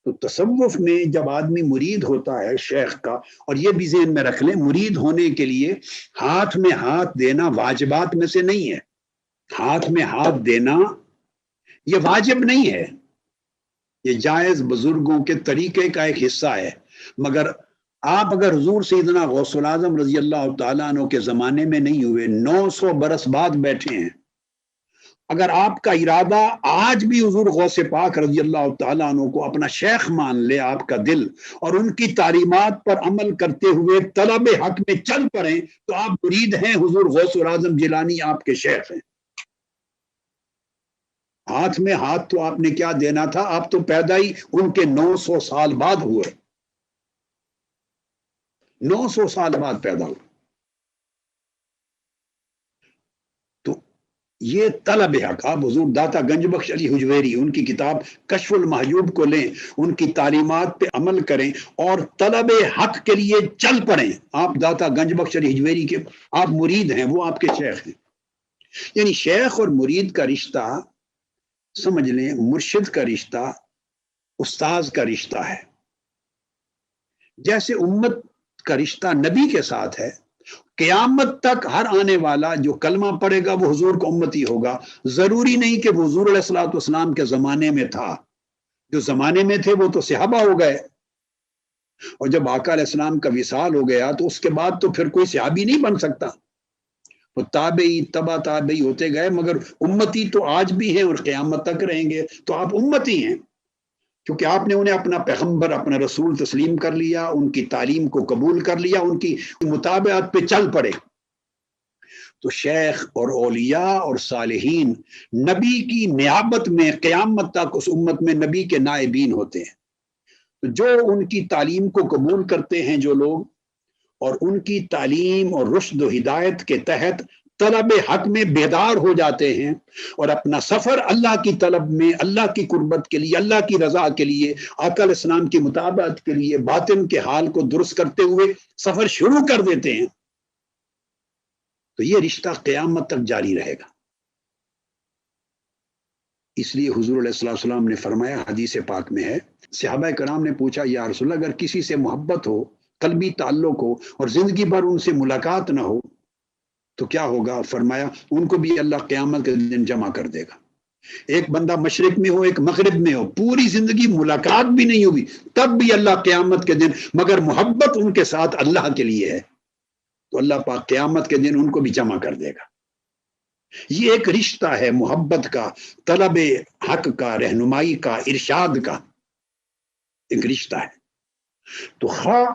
تو تصوف میں جب آدمی مرید ہوتا ہے شیخ کا، اور یہ بھی ذہن میں رکھ لیں مرید ہونے کے لیے ہاتھ میں ہاتھ دینا واجبات میں سے نہیں ہے. ہاتھ میں ہاتھ دینا یہ واجب نہیں ہے، یہ جائز بزرگوں کے طریقے کا ایک حصہ ہے. مگر آپ اگر حضور سیدنا غوث العظم رضی اللہ تعالیٰ عنہ کے زمانے میں نہیں ہوئے، 900 برس بعد بیٹھے ہیں، اگر آپ کا ارادہ آج بھی حضور غوث پاک رضی اللہ تعالیٰ عنہ کو اپنا شیخ مان لے، آپ کا دل، اور ان کی تعلیمات پر عمل کرتے ہوئے طلب حق میں چل پڑیں، تو آپ مرید ہیں، حضور غوث العظم جیلانی آپ کے شیخ ہیں. ہاتھ میں ہاتھ تو آپ نے کیا دینا تھا، آپ تو پیدا ہی ان کے 900 سال بعد ہوئے، 900 سال بعد پیدا ہوئے. تو یہ طلب حق، آپ حضور داتا گنج بخش علی حجویری ان کی کتاب کشف المحجوب کو لیں، ان کی تعلیمات پہ عمل کریں اور طلب حق کے لیے چل پڑیں. آپ داتا گنج بخش علی حجویری کے آپ مرید ہیں، وہ آپ کے شیخ ہیں. یعنی شیخ اور مرید کا رشتہ سمجھ لیں، مرشد کا رشتہ استاذ کا رشتہ ہے. جیسے امت کا رشتہ نبی کے ساتھ ہے، قیامت تک ہر آنے والا جو کلمہ پڑھے گا وہ حضور کا امتی ہوگا. ضروری نہیں کہ وہ حضور علیہ الصلوۃ والسلام کے زمانے میں تھا، جو زمانے میں تھے وہ تو صحابہ ہو گئے، اور جب آقا علیہ السلام کا وصال ہو گیا تو اس کے بعد تو پھر کوئی صحابی نہیں بن سکتا. وہ تابعی تبا تابعی ہوتے گئے، مگر امتی تو آج بھی ہیں اور قیامت تک رہیں گے. تو آپ امتی ہیں کیونکہ آپ نے انہیں اپنا پیغمبر، اپنا رسول تسلیم کر لیا، ان کی تعلیم کو قبول کر لیا، ان کی مطابعت پہ چل پڑے. تو شیخ اور اولیاء اور صالحین نبی کی نیابت میں قیامت تک اس امت میں نبی کے نائبین ہوتے ہیں. جو ان کی تعلیم کو قبول کرتے ہیں جو لوگ، اور ان کی تعلیم اور رشد و ہدایت کے تحت طلب حق میں بیدار ہو جاتے ہیں اور اپنا سفر اللہ کی طلب میں، اللہ کی قربت کے لیے، اللہ کی رضا کے لیے، آقا علیہ السلام کی مطابقت کے لیے باطن کے حال کو درست کرتے ہوئے سفر شروع کر دیتے ہیں، تو یہ رشتہ قیامت تک جاری رہے گا. اس لیے حضور علیہ السلام نے فرمایا، حدیث پاک میں ہے، صحابہ کرام نے پوچھا یا رسول اللہ اگر کسی سے محبت ہو، قلبی تعلق ہو، اور زندگی بھر ان سے ملاقات نہ ہو تو کیا ہوگا؟ فرمایا ان کو بھی اللہ قیامت کے دن جمع کر دے گا. ایک بندہ مشرق میں ہو، ایک مغرب میں ہو، پوری زندگی ملاقات بھی نہیں ہوگی، تب بھی اللہ قیامت کے دن، مگر محبت ان کے ساتھ اللہ کے لیے ہے، تو اللہ پاک قیامت کے دن ان کو بھی جمع کر دے گا. یہ ایک رشتہ ہے محبت کا، طلب حق کا، رہنمائی کا، ارشاد کا ایک رشتہ ہے. تو خواہ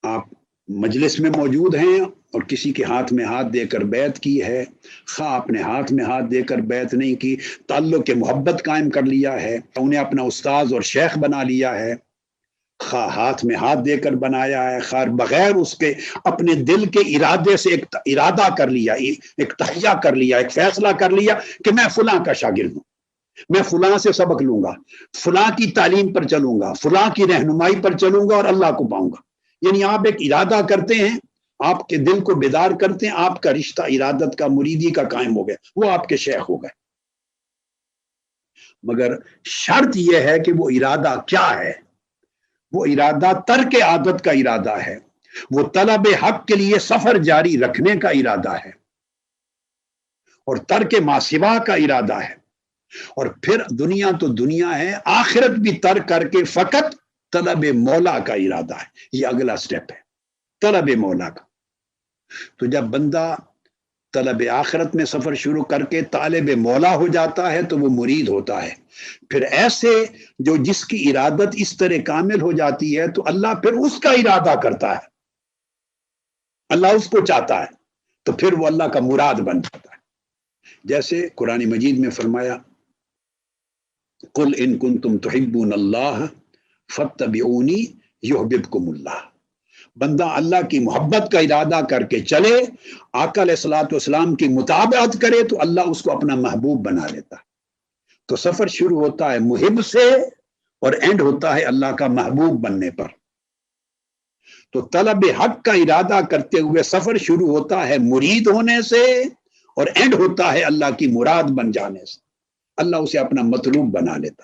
آپ مجلس میں موجود ہیں اور کسی کے ہاتھ میں ہاتھ دے کر بیعت کی ہے، خواہ اپنے ہاتھ میں ہاتھ دے کر بیعت نہیں کی، تعلق کے محبت قائم کر لیا ہے، انہیں اپنا استاذ اور شیخ بنا لیا ہے، خواہ ہاتھ میں ہاتھ دے کر بنایا ہے، خواہ بغیر اس کے اپنے دل کے ارادے سے ایک ارادہ کر لیا، ایک تہیہ کر لیا، ایک فیصلہ کر لیا کہ میں فلاں کا شاگرد ہوں، میں فلاں سے سبق لوں گا، فلاں کی تعلیم پر چلوں گا، فلاں کی رہنمائی پر چلوں گا اور اللہ کو پاؤں گا. یعنی آپ ایک ارادہ کرتے ہیں، آپ کے دل کو بیدار کرتے ہیں، آپ کا رشتہ ارادت کا، مریدی کا قائم ہو گیا، وہ آپ کے شیخ ہو گئے. مگر شرط یہ ہے کہ وہ ارادہ کیا ہے؟ وہ ارادہ ترک عادت کا ارادہ ہے، وہ طلب حق کے لیے سفر جاری رکھنے کا ارادہ ہے، اور ترک ما سوا کا ارادہ ہے. اور پھر دنیا تو دنیا ہے، آخرت بھی ترک کر کے فقط طلب مولا کا ارادہ ہے. یہ اگلا سٹیپ ہے، طلب مولا کا. تو جب بندہ طلب آخرت میں سفر شروع کر کے طالب مولا ہو جاتا ہے تو وہ مرید ہوتا ہے. پھر ایسے جو جس کی ارادت اس طرح کامل ہو جاتی ہے تو اللہ پھر اس کا ارادہ کرتا ہے، اللہ اس کو چاہتا ہے تو پھر وہ اللہ کا مراد بن جاتا ہے. جیسے قرآن مجید میں فرمایا، قل ان کنتم تحبون اللہ فاتبعونی یحببکم اللہ. بندہ اللہ کی محبت کا ارادہ کر کے چلے، آقا علیہ الصلوۃ والسلام کی مطابقت کرے تو اللہ اس کو اپنا محبوب بنا لیتا. تو سفر شروع ہوتا ہے محب سے اور اینڈ ہوتا ہے اللہ کا محبوب بننے پر. تو طلب حق کا ارادہ کرتے ہوئے سفر شروع ہوتا ہے مرید ہونے سے اور اینڈ ہوتا ہے اللہ کی مراد بن جانے سے. اللہ اسے اپنا مطلوب بنا لیتا.